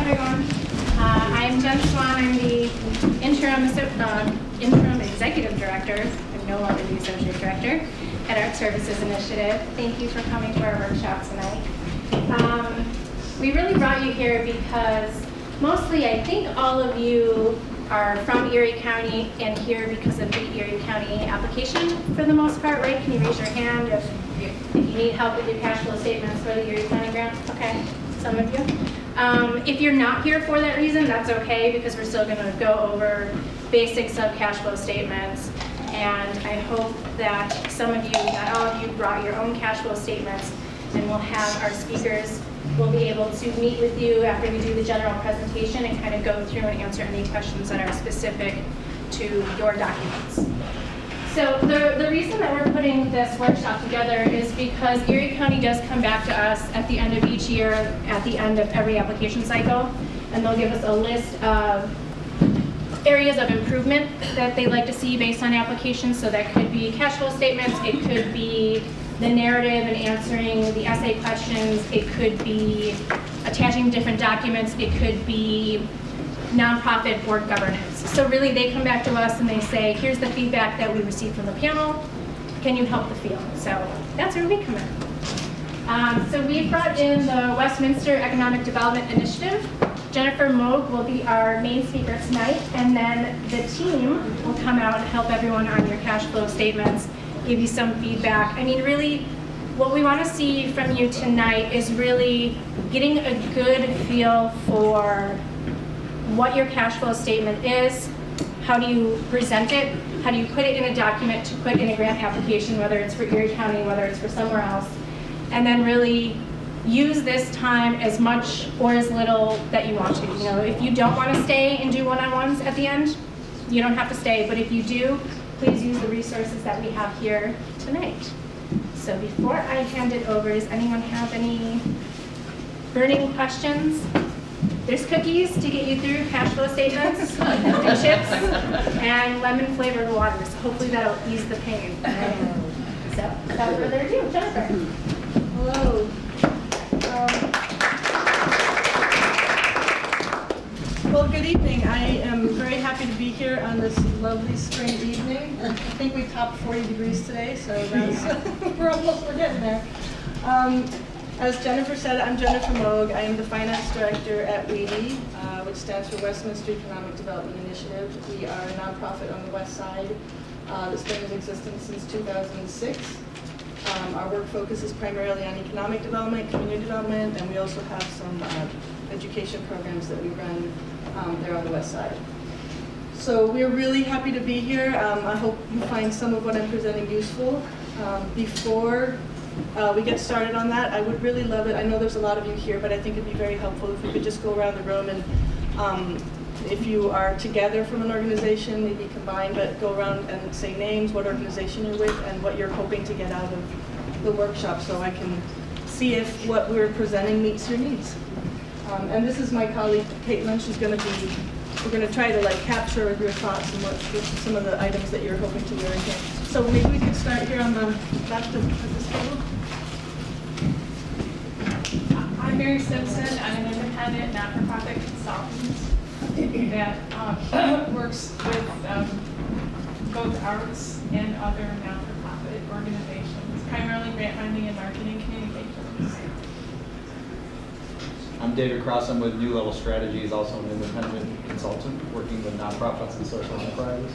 everyone. I'm Jen Swan. I'm the interim executive director. I'm no longer the associate director at Art Services Initiative. Thank you for coming to our workshop tonight. We really brought you here because mostly I think all of you are from Erie County and here because of the Erie County application for the most part, right? Can you raise your hand if you need help with your cash flow statements for the Erie County grant? Okay, some of you. If you're not here for that reason, that's okay because we're still going to go over basics of cash flow statements. And I hope that some of you, not all of you, brought your own cash flow statements, and we'll have our speakers will be able to meet with you after we do the general presentation and kind of go through and answer any questions that are specific to your documents. So the reason that we're putting this workshop together is because Erie County does come back to us at the end of each year, at the end of every application cycle, and they'll give us a list of areas of improvement that they'd like to see based on applications. So that could be cash flow statements, it could be the narrative and answering the essay questions, it could be attaching different documents, it could be nonprofit board governance. So really they come back to us and they say, here's the feedback that we received from the panel, can you help the field? So that's where we come in. So we've brought in the Westminster Economic Development Initiative. Jennifer Moog will be our main speaker tonight, and then the team will come out and help everyone on your cash flow statements, give you some feedback. I mean, really, what we want to see from you tonight is really getting a good feel for what your cash flow statement is, how do you present it, how do you put it in a document to put in a grant application, whether it's for Erie County, whether it's for somewhere else, and then really use this time as much or as little that you want to. You know, if you don't want to stay and do one-on-ones at the end, you don't have to stay, but if you do, please use the resources that we have here tonight. So before I hand it over, does anyone have any burning questions? There's cookies to get you through cash flow statements, and chips, and lemon flavored water. So hopefully that'll ease the pain. So without further ado, Jennifer. Hello. Well, good evening. I am very happy to be here on this lovely spring evening. I think we topped 40 degrees today, so that's, we're getting there. As Jennifer said, I'm Jennifer Moog. I am the finance director at WEDI, which stands for Westminster Economic Development Initiative. We are a nonprofit on the west side that's been in existence since 2006. Our work focuses primarily on economic development, community development, and we also have some education programs that we run there on the west side. So we're really happy to be here. I hope you find some of what I'm presenting useful. Before we get started on that, I would really love it. I know there's a lot of you here, but I think it'd be very helpful if we could just go around the room and if you are together from an organization, maybe combined, but go around and say names, what organization you're with, and what you're hoping to get out of the workshop so I can see if what we're presenting meets your needs. And this is my colleague, Caitlin. She's going to be, we're going to try to like capture your thoughts and what some of the items that you're hoping to learn here. So maybe we could start here on the left of this table. I'm Mary Simpson. I'm an independent, not-for-profit consultant that works with both arts and other not-for-profit organizations, primarily grant funding and marketing communications. I'm David Cross. I'm with New Level Strategies, also an independent consultant working with nonprofits and social enterprises.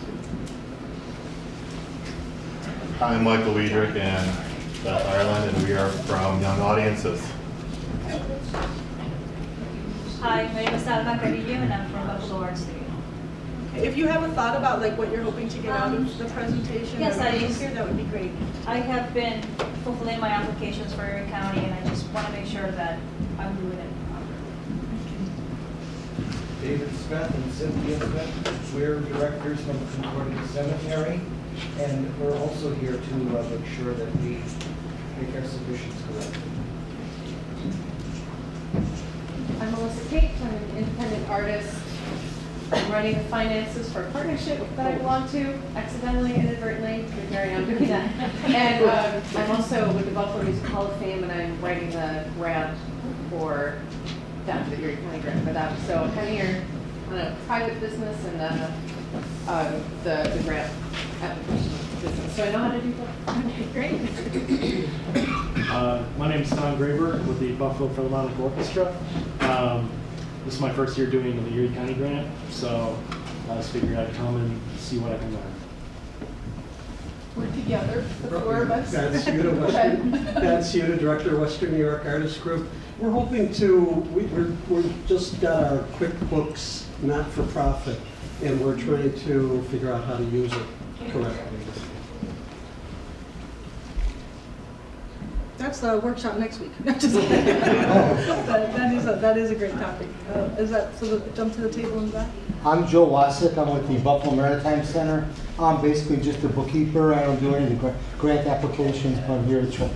I'm Michael Wiedrich and Beth Ireland, and we are from Young Audiences. Hi, my name is Salma Carrillo, and I'm from Buffalo Art Studio. If you have a thought about like what you're hoping to get out of the presentation, yes, or here, that would be great. I have been fulfilling my applications for Erie County, and I just want to make sure that I'm doing it properly. David Smith and Cynthia Smith, we're directors from Concordia Cemetery, and we're also here to make sure that we make our submissions correctly. I'm Melissa Tate. I'm an independent artist. I'm running the finances for a partnership that I belong to, accidentally, inadvertently. Here I'm doing that. And I'm also with the Buffalo Music Hall of Fame, and I'm writing the grant for down to the Erie County grant for that. So kind of your private business and the grant application business. So I know how to do that. Okay, great. My name is Tom Graber with the Buffalo Philharmonic Orchestra. This is my first year doing the Erie County grant, so I just figured I'd come and see what I can learn. We're together, the four of us. That's Yuta, Director of Western New York Artist Group. We're hoping to, we're just got our QuickBooks not-for-profit, and we're trying to figure out how to use it correctly. That's the workshop next week. Just kidding. That is a great topic. Is that, so jump to the table in the back? I'm Joe Wasik. I'm with the Buffalo Maritime Center. I'm basically just a bookkeeper. I don't do any of the grant applications, but I'm here to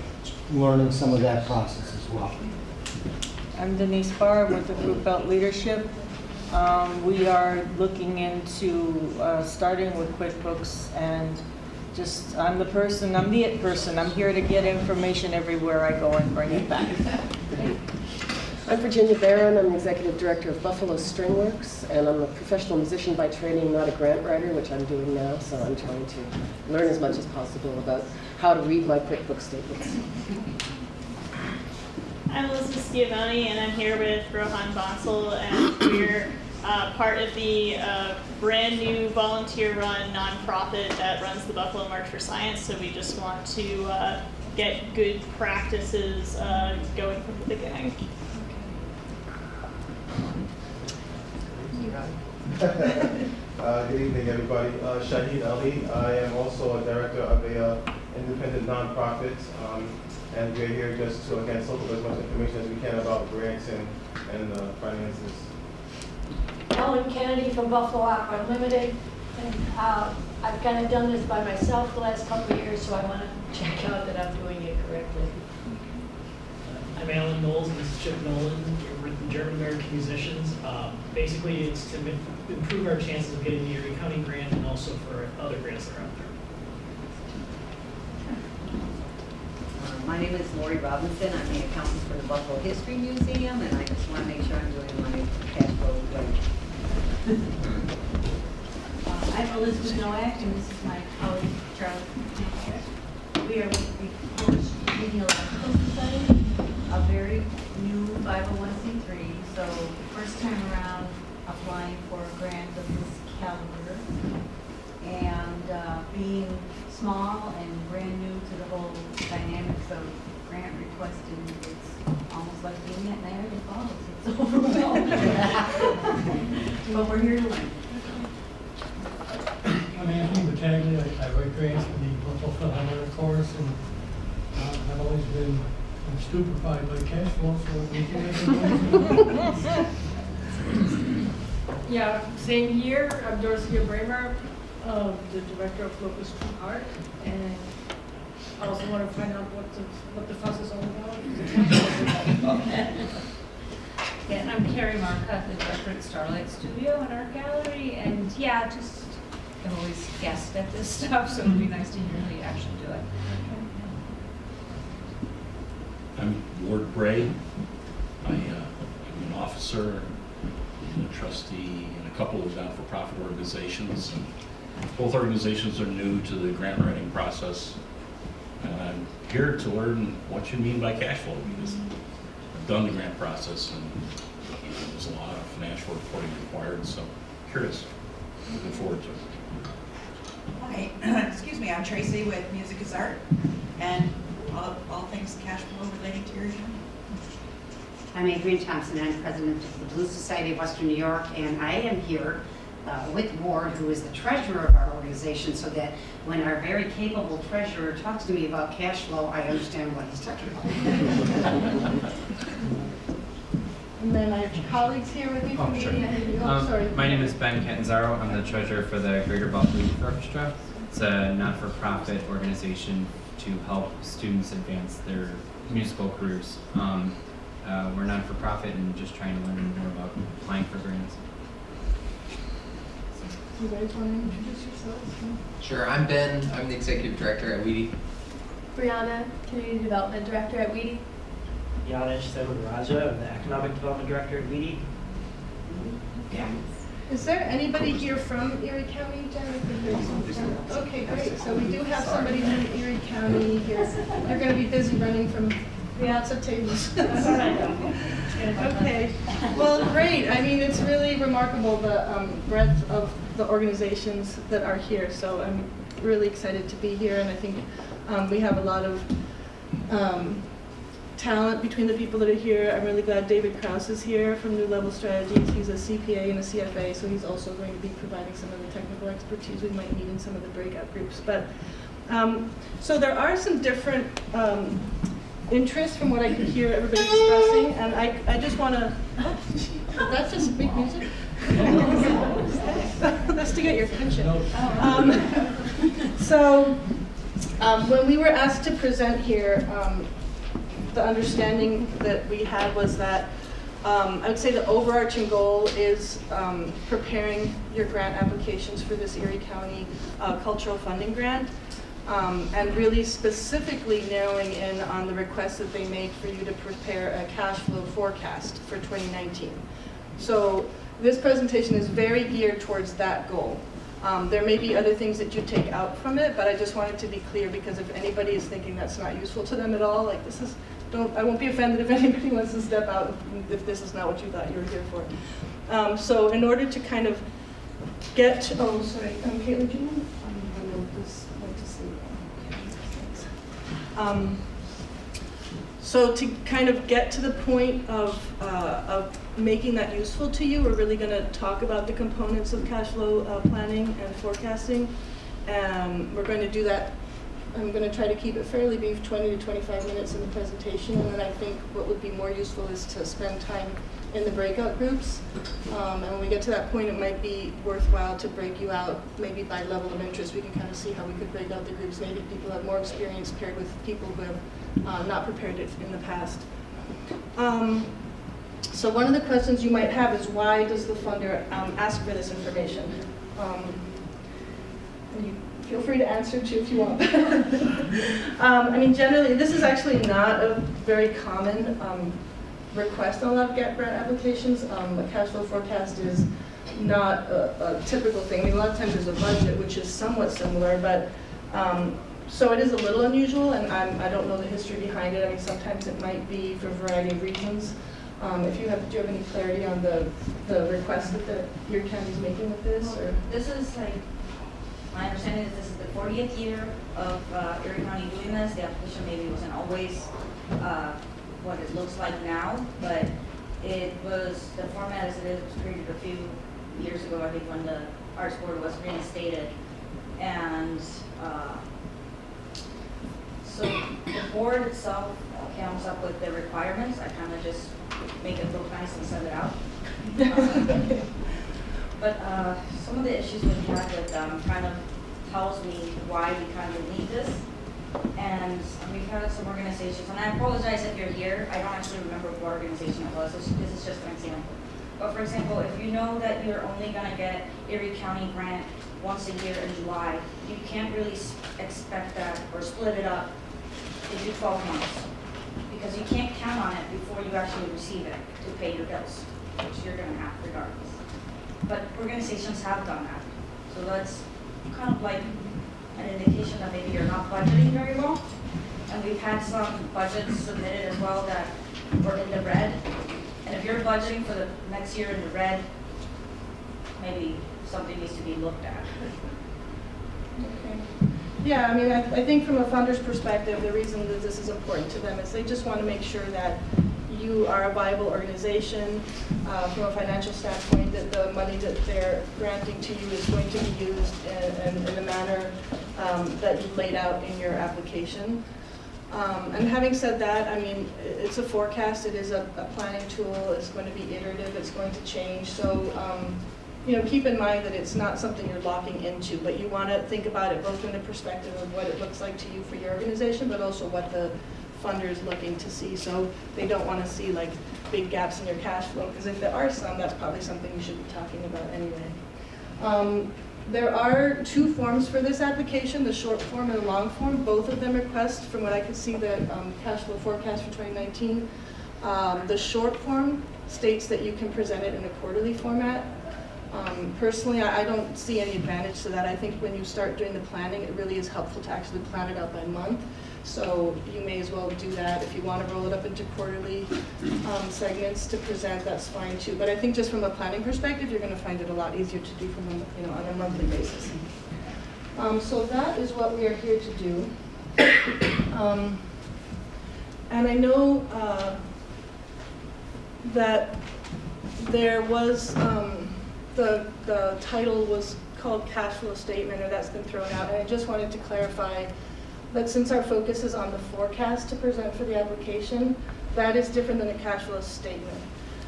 learning some of that process as well. I'm Denise Barr with the Group Belt Leadership. We are looking into starting with QuickBooks, and just I'm the it person. I'm here to get information everywhere I go and bring it back. I'm Virginia Barron. I'm the Executive Director of Buffalo Stringworks, and I'm a professional musician by training, not a grant writer, which I'm doing now, so I'm trying to learn as much as possible about how to read my QuickBooks statements. I'm Melissa Schiavone, and I'm here with Rohan Bansal, and we're part of the brand new volunteer-run nonprofit that runs the Buffalo March for Science. So we just want to get good practices going from the beginning. Good evening, everybody. Shahid Ali. I am also a director of a independent nonprofit, and we're here just to, again, soak up as much information as we can about grants and finances. Ellen Kennedy from Buffalo Aqua Unlimited, and I've kind of done this by myself the last couple of years, so I want to check out that I'm doing it correctly. I'm Alan Knowles, and this is Chip Nolan. We're with the German American Musicians. Basically, it's to improve our chances of getting the Erie County grant and also for other grants that are out there. My name is Lori Robinson. I'm the accountant for the Buffalo History Museum, and I just want to make sure I'm doing my cash flow right. I'm Elizabeth Nowak, and this is my colleague, Charlie. We are with the Polish Genealogical Society, a very new 501c3, so first time around applying for a grant of this caliber, and being small and brand new to the whole dynamics of grant requesting, it's almost like being at Niagara Falls. It's overwhelming. But we're here to learn. I'm Anthony Battaglia. I write grants for the Buffalo Philharmonic Chorus, and I've always been stupefied by cash flow, so we can make it. Yeah, same here. I'm Dorothea Bramer, the Director of Local Street Art, and I also want to find out what the fuss is all about. Yeah, I'm Carrie Marcotte, the Director at Starlight Studio and Art Gallery, and yeah, just I've always guessed at this stuff, so it'd be nice to hear how you actually do it. I'm Ward Bray. I'm an officer, and a trustee, and a couple of not-for-profit organizations. And both organizations are new to the grant writing process. And I'm here to learn what you mean by cash flow, because I've done the grant process, and there's a lot of financial reporting required, so curious. Looking forward to it. Hi, excuse me, I'm Tracy with Music is Art, and all things cash flow relating to Erie County. I'm Adrienne Thompson, and I'm president of the Blues Society of Western New York, and I am here with Ward, who is the treasurer of our organization, so that when our very capable treasurer talks to me about cash flow, I understand what he's talking about. And then I have colleagues here with you from sure. sorry. My name is Ben Catanzaro. I'm the treasurer for the Greater Buffalo Youth Orchestra. It's a not-for-profit organization to help students advance their musical careers. We're non-for-profit and just trying to learn more about applying for grants. You guys want to introduce yourselves? Sure, I'm Ben. I'm the executive director at WEDI. Brianna, Community Development Director at WEDI. Yanesh Sevaraja. I'm the Economic Development Director at WEDI. Is there anybody here from Erie County, Jen? Okay, great. So we do have somebody from Erie County here. You're going to be busy running from lots of tables. Okay. Well, great. I mean, it's really remarkable the breadth of the organizations that are here. So I'm really excited to be here, and I think we have a lot of talent between the people that are here. I'm really glad David Krause is here from New Level Strategies. He's a CPA and a CFA, so he's also going to be providing some of the technical expertise we might need in some of the breakout groups. But so there are some different interests from what I could hear everybody expressing, and I just want to. Oh, that's just big music. That's to get your attention. When we were asked to present here, the understanding that we had was that I would say the overarching goal is preparing your grant applications for this Erie County cultural funding grant, and really specifically narrowing in on the requests that they make for you to prepare a cash flow forecast for 2019. So this presentation is very geared towards that goal. There may be other things that you take out from it, but I just wanted to be clear, because if anybody is thinking that's not useful to them at all, like this is, I won't be offended if anybody wants to step out if this is not what you thought you were here for. So in order to kind of get, Caitlin, do you want this like to see? So to kind of get to the point of making that useful to you, we're really going to talk about the components of cash flow planning and forecasting. We're going to do that. I'm going to try to keep it fairly brief, 20 to 25 minutes in the presentation, and then I think what would be more useful is to spend time in the breakout groups. And when we get to that point, it might be worthwhile to break you out, maybe by level of interest. We can kind of see how we could break out the groups. Maybe people have more experience paired with people who have not prepared it in the past. So one of the questions you might have is, why does the funder ask for this information? And you feel free to answer too if you want. I mean, generally, this is actually not a very common request on a lot of grant applications. A cash flow forecast is not a typical thing. I mean, a lot of times there's a budget, which is somewhat similar, but so it is a little unusual, and I don't know the history behind it. I mean, sometimes it might be for a variety of reasons. Do you have any clarity on the request that your county is making with this? Or? This is like, my understanding is this is the 40th year of Erie County doing this. The application maybe wasn't always what it looks like now, but it was, the format as it is was created a few years ago, I think, when the Arts Board was reinstated. And so the board itself comes up with the requirements. I kind of just make it look nice and send it out. But some of the issues we had with kind of tells me why we kind of need this. And we've had some organizations, and I apologize if you're here, I don't actually remember what organization it was. This is just an example. But for example, if you know that you're only going to get Erie County grant once a year in July, you can't really expect that or split it up into 12 months. Because you can't count on it before you actually receive it to pay your bills, which you're going to have regardless. But organizations have done that. So that's kind of like an indication that maybe you're not budgeting very well. And we've had some budgets submitted as well that were in the red. And if you're budgeting for the next year in the red, maybe something needs to be looked at. Okay. Yeah, I mean, I think from a funder's perspective, the reason that this is important to them is they just want to make sure that you are a viable organization from a financial standpoint, that the money that they're granting to you is going to be used in the manner that you laid out in your application. And having said that, I mean, it's a forecast, it is a planning tool, it's going to be iterative, it's going to change. So, you know, keep in mind that it's not something you're locking into, but you want to think about it both from the perspective of what it looks like to you for your organization, but also what the funder is looking to see. So they don't want to see like big gaps in your cash flow, because if there are some, that's probably something you should be talking about anyway. There are two forms for this application, the short form and the long form. Both of them request, from what I could see, the cash flow forecast for 2019. The short form states that you can present it in a quarterly format. Personally, I don't see any advantage to that. I think when you start doing the planning, it really is helpful to actually plan it out by month. So you may as well do that. If you want to roll it up into quarterly segments to present, that's fine too. But I think just from a planning perspective, you're going to find it a lot easier to do from on a monthly basis. So that is what we are here to do. And I know that there was, the title was called cash flow statement, or that's been thrown out. And I just wanted to clarify that since our focus is on the forecast to present for the application, that is different than a cash flow statement.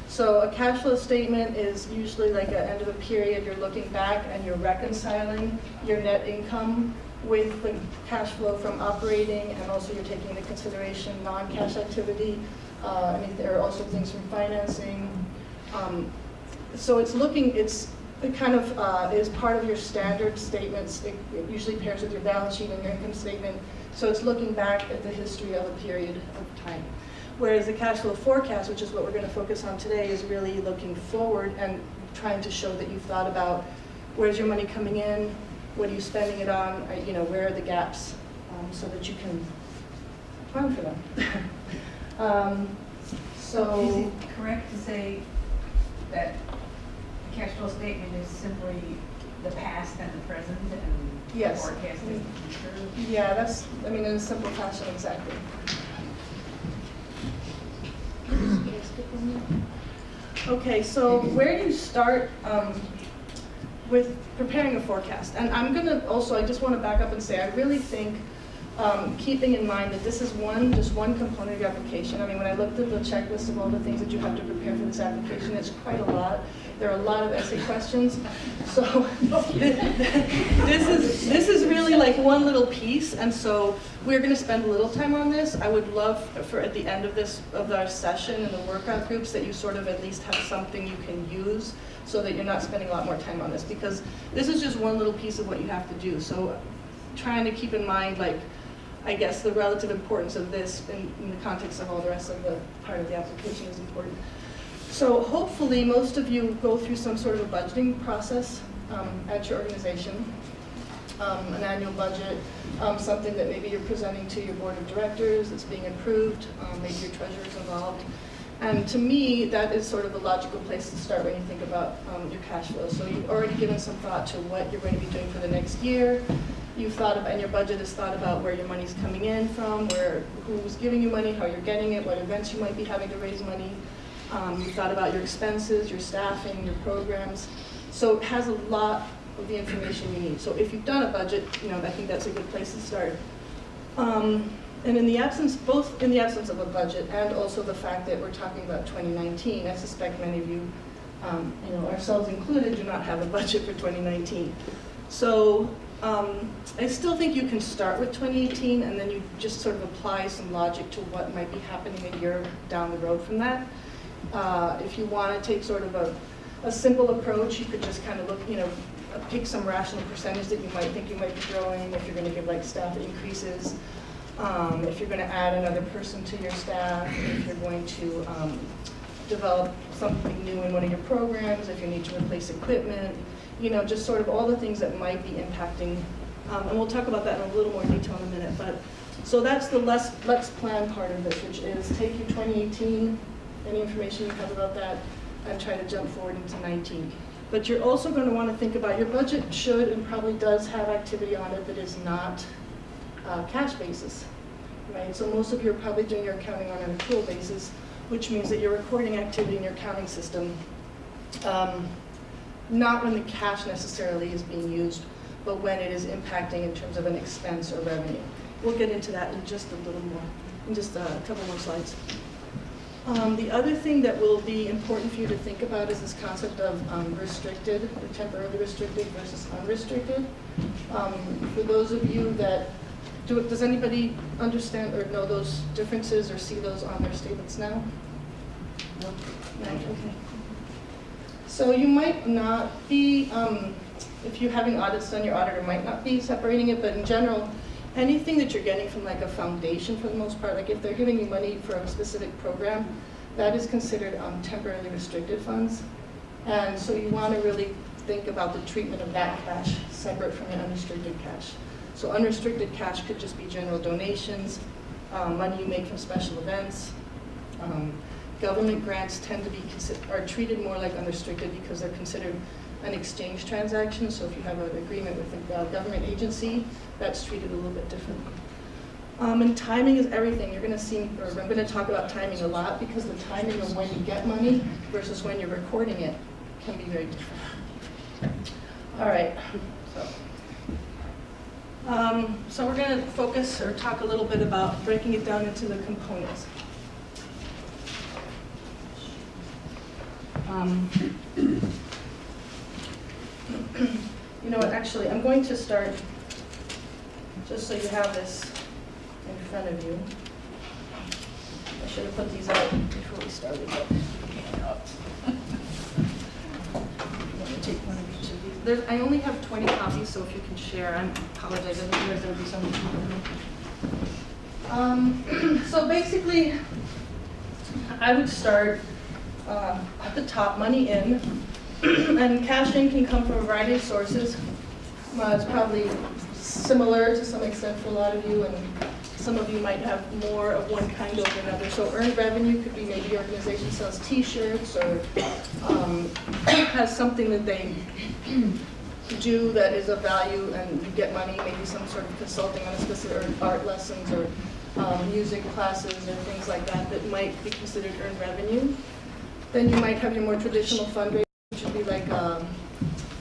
So a cash flow statement is usually like at the end of a period, you're looking back and you're reconciling your net income with the cash flow from operating, and also you're taking into consideration non-cash activity. I mean, there are also things from financing. So it kind of is part of your standard statements. It usually pairs with your balance sheet and your income statement. So it's looking back at the history of a period of time. Whereas the cash flow forecast, which is what we're going to focus on today, is really looking forward and trying to show that you've thought about where's your money coming in, what are you spending it on, where are the gaps, so that you can plan for them. Is it correct to say that the cash flow statement is simply the past and the present, and yes. the forecast is the future? Yeah, in a simple fashion, exactly. Okay, so where do you start with preparing a forecast? And I'm going to also, I just want to back up and say, I really think keeping in mind that this is just one component of your application. I mean, when I looked at the checklist of all the things that you have to prepare for this application, it's quite a lot. There are a lot of essay questions. So this is really like one little piece, and so we're going to spend a little time on this. I would love for at the end of our session and the workout groups that you sort of at least have something you can use so that you're not spending a lot more time on this, because this is just one little piece of what you have to do. So trying to keep in mind, like, I guess the relative importance of this in the context of all the rest of the part of the application is important. So hopefully most of you go through some sort of a budgeting process at your organization, an annual budget, something that maybe you're presenting to your board of directors that's being approved, maybe your treasurer's involved. And to me, that is sort of a logical place to start when you think about your cash flow. So you've already given some thought to what you're going to be doing for the next year. You've thought about, and your budget has thought about where your money's coming in from, who's giving you money, how you're getting it, what events you might be having to raise money. You've thought about your expenses, your staffing, your programs. So it has a lot of the information you need. So if you've done a budget, I think that's a good place to start. And in the absence, both in the absence of a budget and also the fact that we're talking about 2019, I suspect many of you, ourselves included, do not have a budget for 2019. So I still think you can start with 2018 and then you just sort of apply some logic to what might be happening a year down the road from that. If you want to take sort of a simple approach, you could just kind of look, pick some rational percentage that you might think you might be growing, if you're going to give like staff increases, if you're going to add another person to your staff, if you're going to develop something new in one of your programs, if you need to replace equipment, just sort of all the things that might be impacting. And we'll talk about that in a little more detail in a minute. But so that's the let's plan part of this, which is take your 2018, any information you have about that, and try to jump forward into 19. But you're also going to want to think about your budget should and probably does have activity on it that is not cash basis, right? So most of you are probably doing your accounting on an accrual basis, which means that you're recording activity in your accounting system, not when the cash necessarily is being used, but when it is impacting in terms of an expense or revenue. We'll get into that in just a little more, in just a couple more slides. The other thing that will be important for you to think about is this concept of restricted, or temporarily restricted versus unrestricted. For those of you that, does anybody understand or know those differences or see those on their statements now? No? No? Okay. So you might not be, if you're having audits done, your auditor might not be separating it, but in general, anything that you're getting from like a foundation for the most part, like if they're giving you money for a specific program, that is considered temporarily restricted funds. And so you want to really think about the treatment of that cash separate from your unrestricted cash. So unrestricted cash could just be general donations, money you make from special events. Government grants tend to be are treated more like unrestricted because they're considered an exchange transaction. So if you have an agreement with a government agency, that's treated a little bit differently. And timing is everything. You're going to see, or I'm going to talk about timing a lot because the timing of when you get money versus when you're recording it can be very different. All right. So we're going to focus or talk a little bit about breaking it down into the components. You know what, actually, I'm going to start, just so you have this in front of you. I should have put these out before we started, but I'm going to take one of each of these. I only have 20 copies, so if you can share, I apologize, I think there's going to be some people. So basically, I would start at the top, money in, and cash in can come from a variety of sources. It's probably similar to some extent for a lot of you, and some of you might have more of one kind over another. So earned revenue could be maybe the organization sells t-shirts or has something that they do that is of value and you get money, maybe some sort of consulting on a specific art lessons or music classes or things like that that might be considered earned revenue. Then you might have your more traditional fundraising, which would be like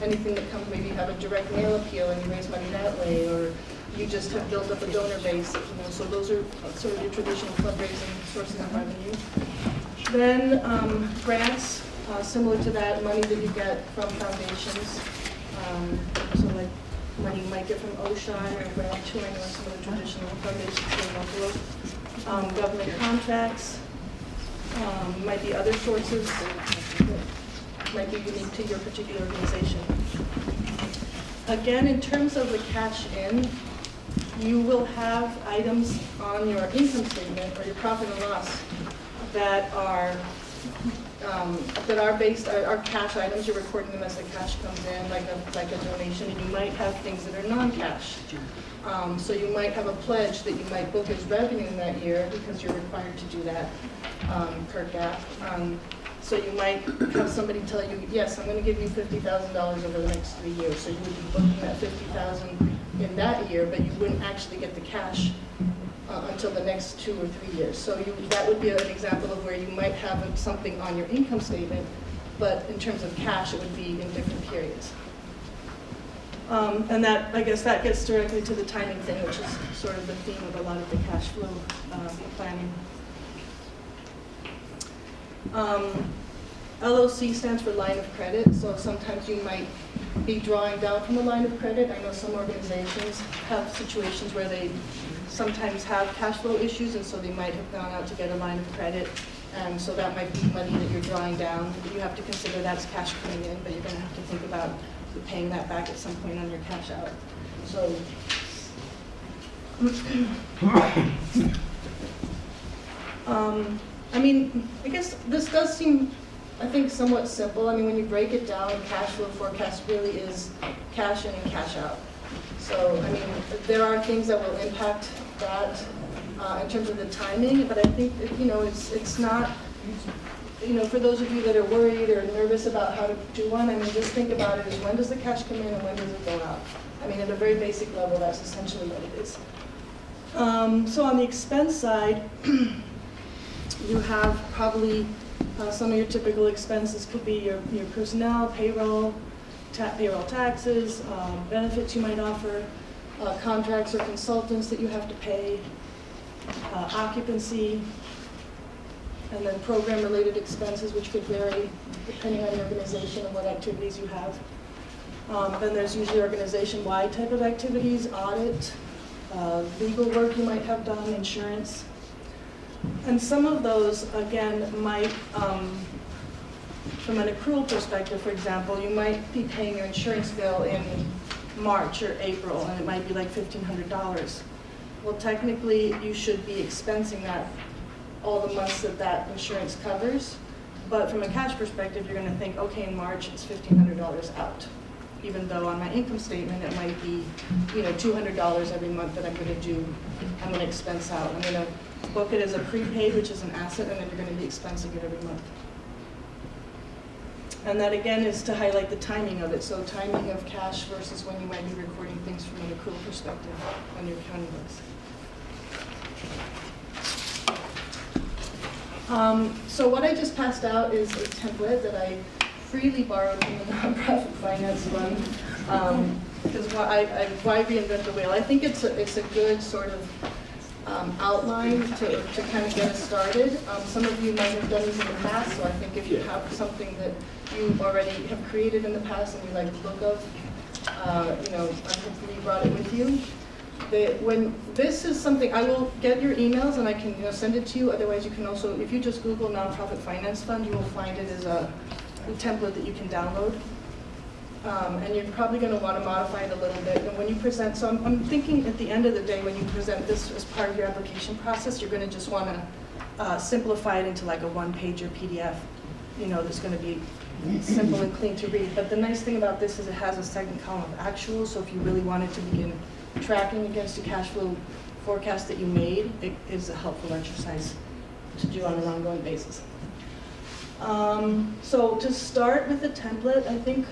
anything that comes, maybe you have a direct mail appeal and you raise money that way, or you just have built up a donor base, so those are sort of your traditional fundraising sources of revenue. Then grants, similar to that, money that you get from foundations, so like money you might get from OSHINE or grant touring or some of the traditional foundations here in Buffalo. Government contracts, might be other sources that might be unique to your particular organization. Again, in terms of the cash in, you will have items on your income statement or your profit and loss that are based are cash items. You're recording them as the cash comes in, like a donation, and you might have things that are non-cash. So you might have a pledge that you might book as revenue in that year because you're required to do that per GAAP. So you might have somebody tell you, yes, I'm going to give you $50,000 over the next 3 years. So you would be booking that $50,000 in that year, but you wouldn't actually get the cash until the next 2 or 3 years. So that would be an example of where you might have something on your income statement, but in terms of cash, it would be in different periods. And that, I guess, that gets directly to the timing thing, which is sort of the theme of a lot of the cash flow planning. LOC stands for line of credit, so sometimes you might be drawing down from a line of credit. I know some organizations have situations where they sometimes have cash flow issues, and so they might have gone out to get a line of credit, and so that might be money that you're drawing down. You have to consider that's cash coming in, but you're going to have to think about paying that back at some point on your cash out. So, I mean, I guess this does seem, I think, somewhat simple. I mean, when you break it down, cash flow forecast really is cash in and cash out. So, I mean, there are things that will impact that in terms of the timing, but I think, it's not, for those of you that are worried or nervous about how to do one, I mean, just think about it as when does the cash come in and when does it go out? I mean, at a very basic level, that's essentially what it is. So on the expense side, you have probably some of your typical expenses could be your personnel, payroll taxes, benefits you might offer, contracts or consultants that you have to pay, occupancy, and then program-related expenses, which could vary depending on your organization and what activities you have. Then there's usually organization-wide type of activities, audit, legal work you might have done, insurance. And some of those, again, might, from an accrual perspective, for example, you might be paying your insurance bill in March or April, and it might be like $1,500. Well, technically, you should be expensing that all the months that that insurance covers. But from a cash perspective, you're gonna think, okay, in March, it's $1,500 out. Even though on my income statement, it might be, $200 every month that I'm gonna expense out. I'm gonna book it as a prepaid, which is an asset, and then you're gonna be expensing it every month. And that again is to highlight the timing of it. So timing of cash versus when you might be recording things from an accrual perspective on your accounting books. So what I just passed out is a template that I freely borrowed from the nonprofit finance fund. Because why reinvent the wheel? I think it's a good sort of outline to kind of get us started. Some of you might have done these in the past, so I think if you have something that you already have created in the past and you like the look of, hopefully you brought it with you. When this is something, I will get your emails and I can send it to you. Otherwise, you can also, if you just Google Nonprofit Finance Fund, you will find it as a template that you can download. And you're probably going to want to modify it a little bit. And when you present, so I'm thinking at the end of the day, when you present this as part of your application process, you're going to just want to simplify it into like a one-pager PDF, that's going to be simple and clean to read. But the nice thing about this is it has a second column of actuals, so if you really wanted to begin tracking against the cash flow forecast that you made, it is a helpful exercise to do on an ongoing basis. So to start with the template, I think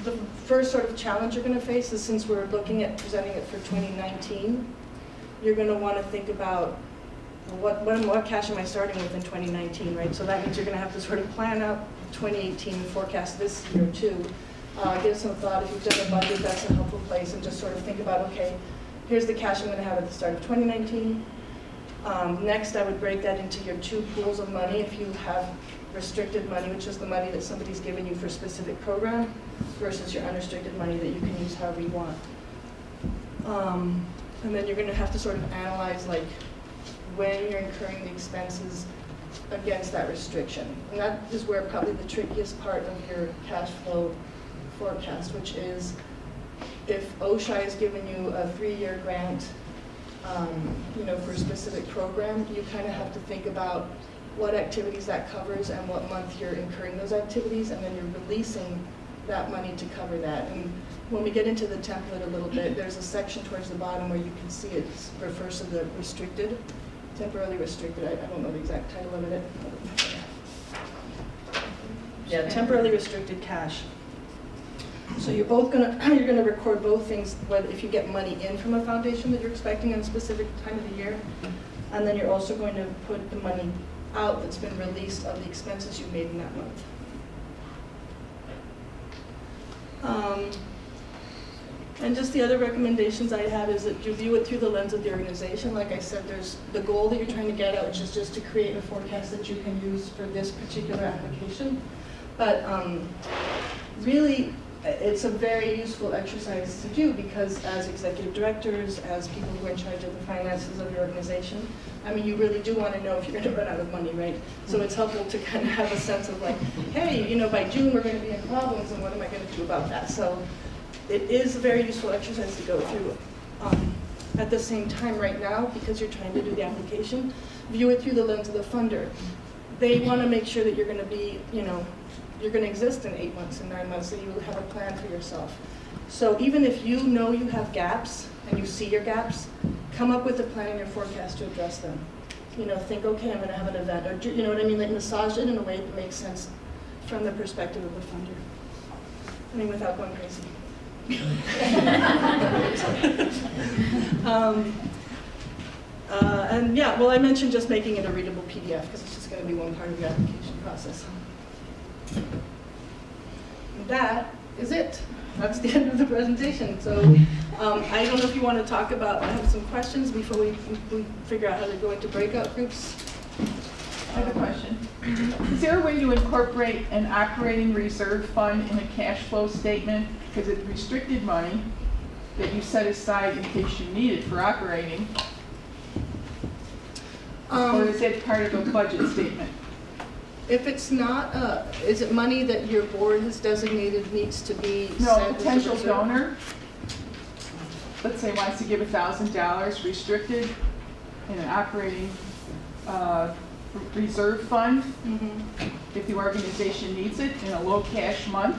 the first sort of challenge you're going to face is, since we're looking at presenting it for 2019, you're going to want to think about what cash am I starting with in 2019, right? So that means you're going to have to sort of plan out 2018 and forecast this year too. Give some thought. If you've done a budget, that's a helpful place, and just sort of think about, okay, here's the cash I'm going to have at the start of 2019. Next, I would break that into your two pools of money. If you have restricted money, which is the money that somebody's given you for a specific program, versus your unrestricted money that you can use however you want. And then you're going to have to sort of analyze like when you're incurring the expenses against that restriction. And that is where probably the trickiest part of your cash flow forecast, which is if OSHA has given you a 3-year grant, for a specific program, you kind of have to think about what activities that covers and what month you're incurring those activities, and then you're releasing that money to cover that. And when we get into the template a little bit, there's a section towards the bottom where you can see it refers to the restricted, temporarily restricted. I don't know the exact title of it. Yeah, temporarily restricted cash. So you're gonna record both things, whether if you get money in from a foundation that you're expecting at a specific time of the year, and then you're also going to put the money out that's been released of the expenses you made in that month. And just the other recommendations I have is that you view it through the lens of the organization. Like I said, there's the goal that you're trying to get at, which is just to create a forecast that you can use for this particular application. But really, it's a very useful exercise to do, because as executive directors, as people who are in charge of the finances of your organization, I mean, you really do want to know if you're going to run out of money, right? So it's helpful to kind of have a sense of like, hey, by June we're going to be in problems, and what am I going to do about that? So it is a very useful exercise to go through. At the same time, right now, because you're trying to do the application, view it through the lens of the funder. They want to make sure that you're going to be, you're going to exist in 8 months and 9 months, so you have a plan for yourself. So even if you know you have gaps and you see your gaps, come up with a plan in your forecast to address them. Think, okay, I'm going to have an event, or you know what I mean, like massage it in a way that makes sense from the perspective of the funder. I mean, without going crazy. And yeah, well, I mentioned just making it a readable PDF, because it's just going to be one part of your application process. That is it. That's the end of the presentation. So I don't know if you want to talk about, I have some questions before we figure out how to go into breakout groups. I have a question. Is there a way to incorporate an operating reserve fund in a cash flow statement? Because it's restricted money that you set aside in case you need it for operating. Or is it part of a budget statement? If it's not, is it money that your board has designated needs to be No, sent? potential donor, let's say wants to give $1,000 restricted in an operating reserve fund if the organization needs it in a low cash month?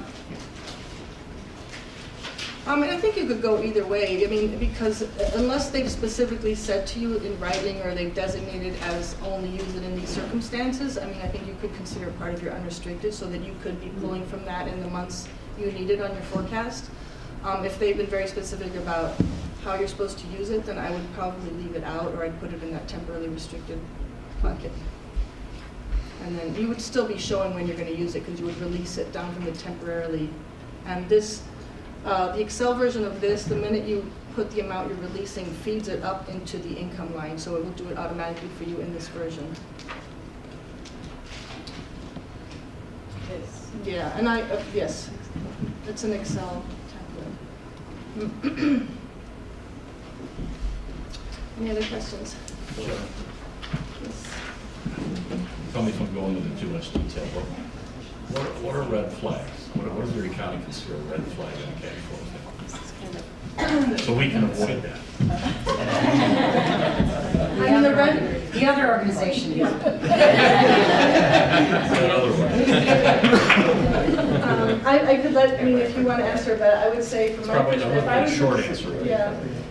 And I think you could go either way. I mean, because unless they've specifically said to you in writing or they've designated as only use it in these circumstances, I mean, I think you could consider it part of your unrestricted so that you could be pulling from that in the months you need it on your forecast. If they've been very specific about how you're supposed to use it, then I would probably leave it out, or I'd put it in that temporarily restricted bucket. And then you would still be showing when you're going to use it because you would release it down from the temporarily. And this, the Excel version of this, the minute you put the amount you're releasing, feeds it up into the income line, so it will do it automatically for you in this version. Yeah, and yes, it's an Excel template. Any other questions? Sure. Tell me if I'm going into too much detail, but what are red flags? What does Erie County consider a red flag in a cash flow statement? So we can avoid that. The other organization. I could let, I mean, if you want to answer, but I would say from my perspective,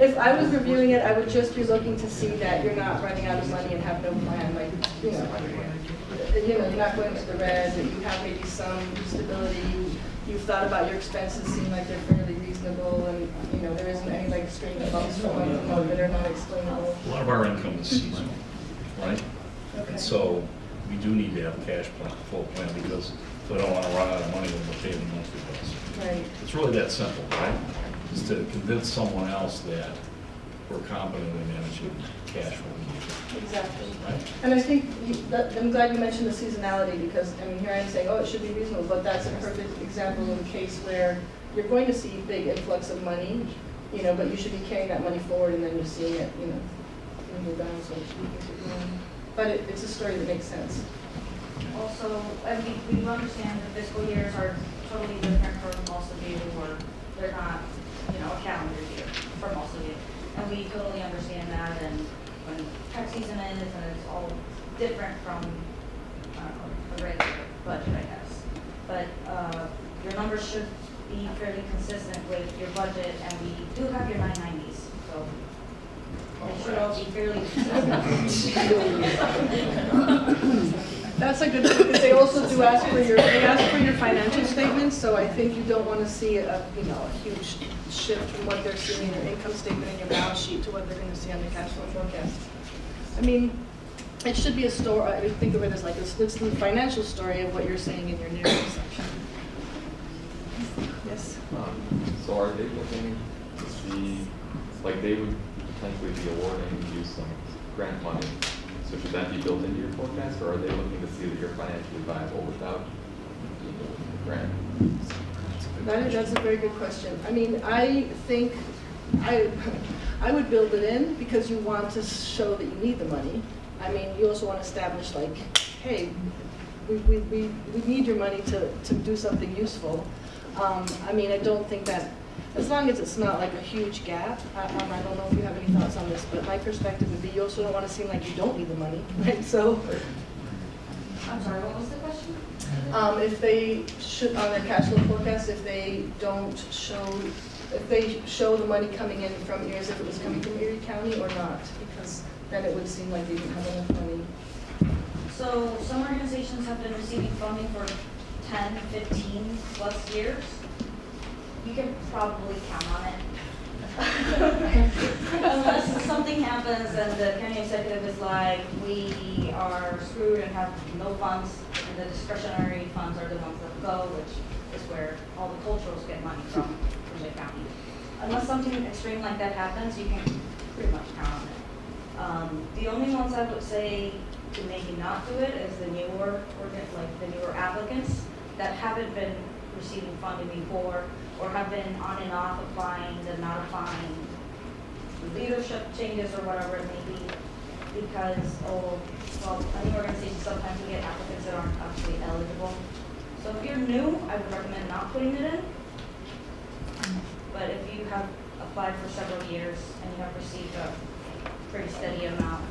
if I was reviewing it, I would just be looking to see that you're not running out of money and have no plan, like, you're not going to the red, that you have maybe some stability, you've thought about your expenses, seem like they're fairly reasonable, and, there isn't any like string of bumps from one to another that are not explainable. A lot of our income is seasonal, right? Okay. And so we do need to have a cash flow plan because we don't want to run out of money when we're paying the monthly bills. Right. It's really that simple, right? Is to convince someone else that we're competent in managing cash flow. Exactly. Right? And I think, I'm glad you mentioned the seasonality because, I mean, here I am saying, oh, it should be reasonable, but that's a perfect example of a case where you're going to see big influx of money, but you should be carrying that money forward and then you're seeing it, go down, so it should be but it's a story that makes sense. Also, I mean, we understand that fiscal years are totally different for most of you, or they're not, a calendar year for most of you. And we totally understand that, and when tax season is, and it's all different from a regular budget, I guess. But your numbers should be fairly consistent with your budget, and we do have your 990s, so it should all be fairly consistent. That's a good thing, because they also do ask for your financial statements, so I think you don't want to see a huge shift from what they're seeing in your income statement and your balance sheet to what they're going to see on the cash flow forecast. I mean, it should be a story. I think of it as like it's the financial story of what you're saying in your narrative section. Yes. So are they looking to see, like they would potentially be awarding you some grant money? So should that be built into your forecast, or are they looking to see that you're financially viable without the grant? That's a very good question. I mean, I think I would build it in because you want to show that you need the money. I mean, you also want to establish like, hey, we need your money to do something useful. I mean, I don't think that, as long as it's not like a huge gap, I don't know if you have any thoughts on this, but my perspective would be you also don't want to seem like you don't need the money, right? So, I'm sorry, what was the question? If they should, on their cash flow forecast, if they don't show, if they show the money coming in from Erie as if it was coming from Erie County or not, because then it would seem like they didn't have enough money. So some organizations have been receiving funding for 10, 15 plus years. You can probably count on it. Unless something happens and the county executive is like, we are screwed and have no funds, and the discretionary funds are the ones that go, which is where all the culturals get money from the county. Unless something extreme like that happens, you can pretty much count on it. The only ones I would say to maybe not do it is the newer applicants that haven't been receiving funding before, or have been on and off applying and not applying, leadership changes or whatever it may be, because, any organizations sometimes we get applicants that aren't actually eligible. So if you're new, I would recommend not putting it in. But if you have applied for several years and you have received a pretty steady amount,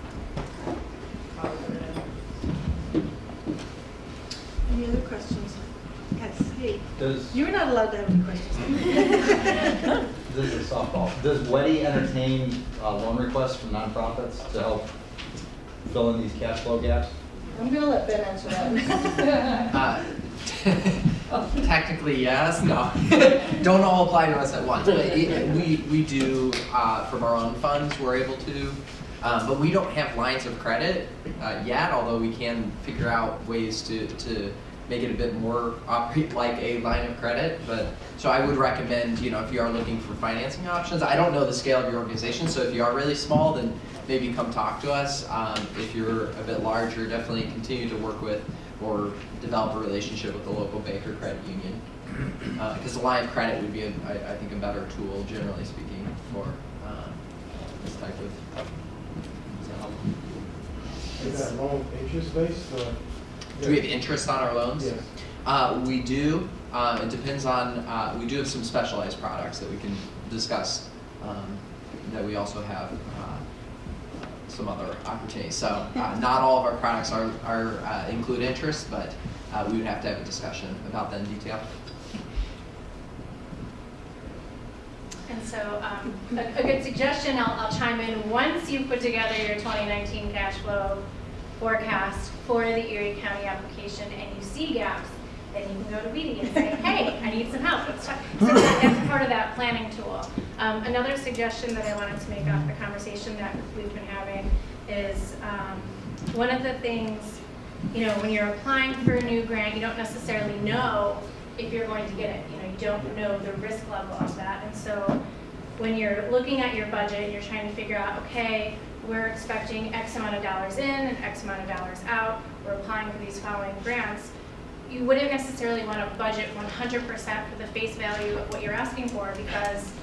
probably put it in. Hey, Does, you're not allowed to have any questions. this is a softball. Does WEDI entertain loan requests from nonprofits to help fill in these cash flow gaps? I'm gonna let Ben answer that. Technically, yes. No, don't all apply to us at once. But we do from our own funds. We're able to, but we don't have lines of credit yet. Although we can figure out ways to make it a bit more operate like a line of credit. But so I would recommend, if you are looking for financing options. I don't know the scale of your organization, so if you are really small, then maybe come talk to us. If you're a bit larger, definitely continue to work with or develop a relationship with the local bank or credit union. Because the line of credit would be, I think, a better tool, generally speaking, for this type of help. Is that loan interest based or? Do we have interest on our loans? Yes. We do. It depends on, we do have some specialized products that we can discuss that we also have some other opportunities. So not all of our products are include interest, but we would have to have a discussion about that in detail. And so a good suggestion, I'll chime in, once you put together your 2019 cash flow forecast for the Erie County application and you see gaps, then you can go to WEDI and say, hey, I need some help. So that's part of that planning tool. Another suggestion that I wanted to make off the conversation that we've been having is one of the things, when you're applying for a new grant, you don't necessarily know if you're going to get it. You don't know the risk level of that. And so when you're looking at your budget, you're trying to figure out, okay, we're expecting X amount of dollars in and X amount of dollars out. We're applying for these following grants. You wouldn't necessarily want to budget 100% for the face value of what you're asking for, because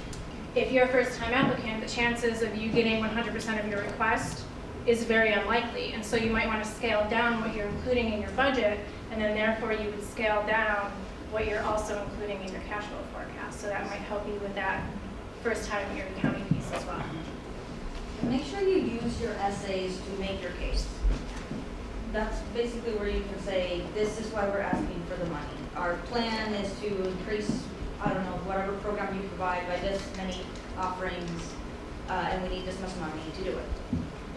if you're a first-time applicant, the chances of you getting 100% of your request is very unlikely. And so you might want to scale down what you're including in your budget, and then therefore you would scale down what you're also including in your cash flow forecast. So that might help you with that first-time Erie County piece as well. And make sure you use your essays to make your case. That's basically where you can say, this is why we're asking for the money. Our plan is to increase, I don't know, whatever program you provide by this many offerings, and we need this much money to do it.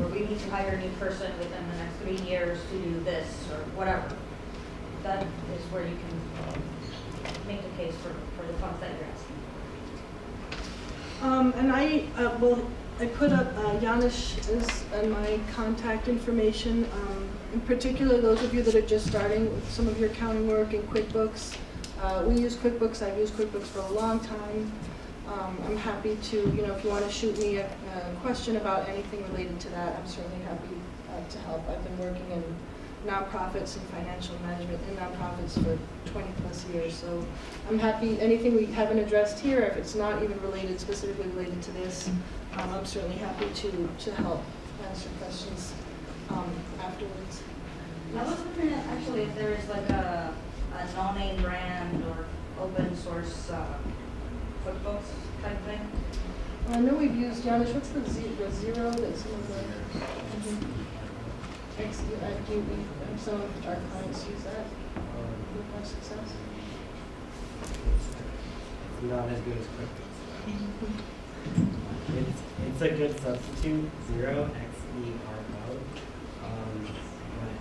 Or we need to hire a new person within the next 3 years to do this, or whatever. That is where you can make the case for the funds that you're asking. And I put up Janusz and my contact information. In particular, those of you that are just starting with some of your accounting work in QuickBooks. We use QuickBooks. I've used QuickBooks for a long time. I'm happy to, if you want to shoot me a question about anything related to that, I'm certainly happy to help. I've been working in nonprofits and financial management in nonprofits for 20 plus years. So I'm happy, anything we haven't addressed here, if it's not even specifically related to this, I'm certainly happy to help answer questions afterwards. I was wondering actually if there is like a no-name brand or open source QuickBooks type thing. I know we've used, Janusz, what's the zero that some of the some of our clients use that with much success? It's not as good as QuickBooks. It's a good substitute, Xero, X-E-R-O. But,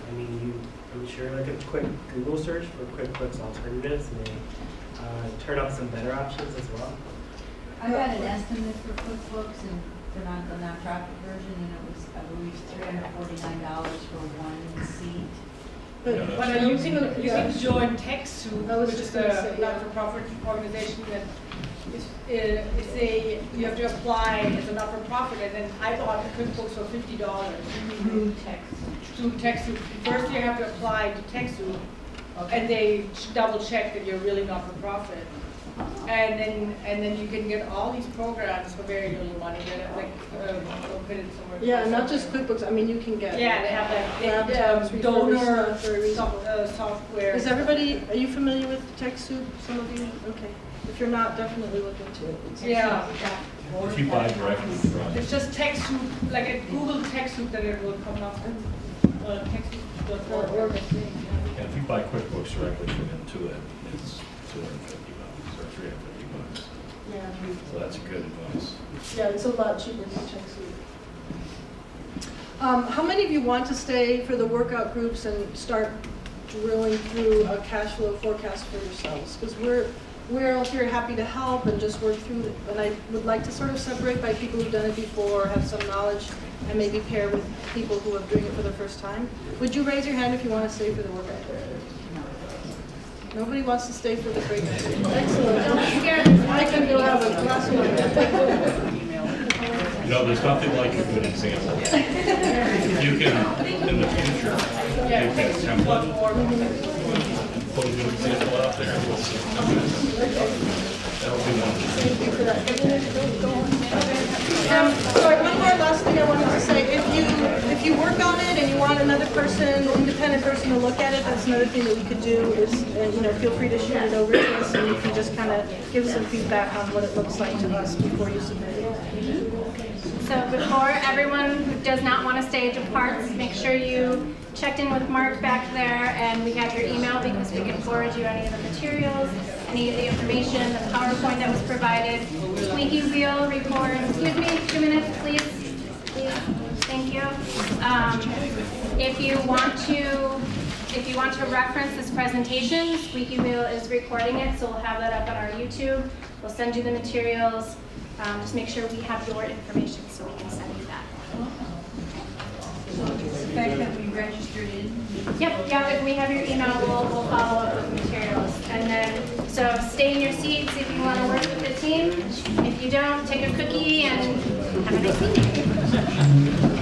I mean, I'm sure like a quick Google search for QuickBooks alternatives may turn up some better options as well. I got an estimate for QuickBooks and for the nonprofit version, and it was, I believe, $349 for one seat. But are you can join TechSoup, which is a not-for-profit organization that you have to apply as a not-for-profit, and then I bought QuickBooks for $50 through TechSoup. First, you have to apply to TechSoup, and they double-check that you're really not-for-profit. And then you can get all these programs for very little money. Put it somewhere. Yeah, not just QuickBooks. I mean, you can get. Yeah, they have like donor software. Is everybody? Are you familiar with TechSoup? Some of you? Okay. If you're not, definitely look into it. Yeah. If you buy directly from It's just TechSoup, like a Google TechSoup, that it will come up. TechSoup.org. if you buy QuickBooks books directly from Intuit, it's $250 or $350. Yeah. So that's good advice. Yeah, it's a lot cheaper than TechSoup. How many of you want to stay for the workout groups and start drilling through a cash flow forecast for yourselves? Because we're all here happy to help and just work through it. And I would like to sort of separate by people who've done it before, have some knowledge, and maybe pair with people who are doing it for the first time. Would you raise your hand if you want to stay for the workout? Nobody wants to stay for the break. Excellent. I can go have a glass of wine. You know, there's nothing like a good example. You can, in the future, take that template and put a good example out there. And we'll see. That'll be Sorry, one more last thing I wanted to say. If you work on it and you want another person, independent person to look at it, that's another thing that we could do is, feel free to shoot it over to us and you can just kind of give some feedback on what it looks like to us before you submit it. So before everyone who does not want to stay departs, make sure you checked in with Mark back there and we have your email because we can forward you any of the materials, any of the information, the PowerPoint that was provided, squeaky wheel report. Excuse me, 2 minutes, please. Please, thank you. If you want to reference this presentation, Squeaky Wheel is recording it, so we'll have that up on our YouTube. We'll send you the materials. Just make sure we have your information so we can send you that. The fact that we registered in. Yep, if we have your email, we'll follow up with materials. And then, so stay in your seats if you want to work with the team. If you don't, take a cookie and have a nice evening.